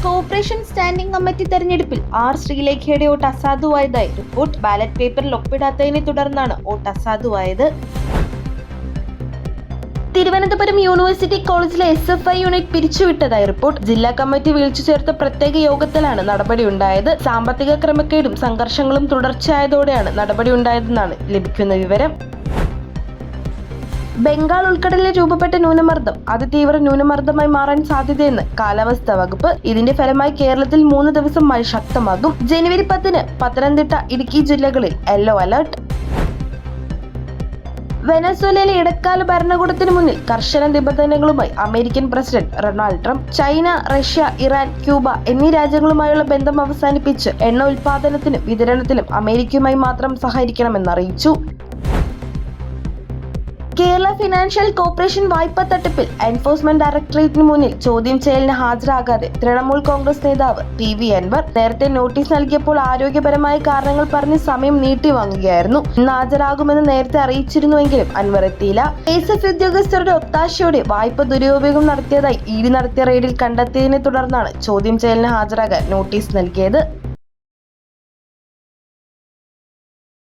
Corporation standing committee തെരഞ്ഞെടുപ്പിൽ R ശ്രീലേഖയുടെ vote അസാധുവായതായി report. Ballot പേപ്പറിൽ ഒപ്പിടാത്തതിനെ തുടർന്നാണ് വോട്ട് അസാധുവായത്. തിരുവനന്തപുരം യൂണിവേഴ്സിറ്റി കോളേജിലെ SFI യൂണിറ്റ് പിരിച്ചുവിട്ടതായി റിപ്പോർട്ട്. ജില്ലാ കമ്മിറ്റി വിളിച്ചു ചേർത്ത പ്രത്യേക യോഗത്തിലാണ് നടപടിയുണ്ടായത്. സാമ്പത്തിക ക്രമക്കേടും സംഘർഷങ്ങളും തുടർച്ചയായതോടെയാണ് നടപടിയുണ്ടായതെന്നാണ് ലഭിക്കുന്ന വിവരം. ബംഗാൾ ഉൾക്കടലിൽ രൂപപ്പെട്ട ന്യൂനമർദ്ദം അതിതീവ്ര ന്യൂനമർദ്ദമായി മാറാൻ സാധ്യതയെന്ന് കാലാവസ്ഥാ വകുപ്പ്. ഇതിന്റെ ഫലമായി കേരളത്തിൽ 3 ദിവസം മഴ ശക്തമാകും. ജനുവരി 10-ന് പത്തനംതിട്ട, ഇടുക്കി ജില്ലകളിൽ യെല്ലോ അലർട്ട്. വെനസ്വേലയിലെ ഇടക്കാല ഭരണകൂടത്തിന് മുന്നിൽ കർശന നിബന്ധനകളുമായി American president Donald Trump. China, Russia, Iran, Cuba എന്നീ രാജ്യങ്ങളുമായുള്ള ബന്ധം അവസാനിപ്പിച്ച് എണ്ണ ഉൽപാദനത്തിനും വിതരണത്തിലും അമേരിക്കയുമായി മാത്രം സഹകരിക്കണമെന്നറിയിച്ചു. കേരള ഫിനാൻഷ്യൽ കോർപ്പറേഷൻ വായ്പാ തട്ടിപ്പിൽ എൻഫോഴ്സ്മെന്റ് ഡയറക്ടറേറ്റിന് മുന്നിൽ ചോദ്യം ചെയ്യലിന് ഹാജരാകാതെ തൃണമൂൽ കോൺഗ്രസ് നേതാവ് PV അൻവർ. നേരത്തെ നോട്ടീസ് നൽകിയപ്പോൾ ആരോഗ്യപരമായ കാരണങ്ങൾ പറഞ്ഞ് സമയം നീട്ടിവാങ്ങുകയായിരുന്നു. ഇന്ന് ഹാജരാകുമെന്ന് നേരത്തെ അറിയിച്ചിരുന്നുവെങ്കിലും അൻവർ എത്തിയില്ല. ASF ഉദ്യോഗസ്ഥരുടെ ഒത്താശയോടെ വായ്പ ദുരുപയോഗം നടത്തിയതായി ED നടത്തിയ റെയ്ഡിൽ കണ്ടെത്തിയതിനെ തുടർന്നാണ് ചോദ്യം ചെയ്യലിന് ഹാജരാകാൻ നോട്ടീസ് നൽകിയത്.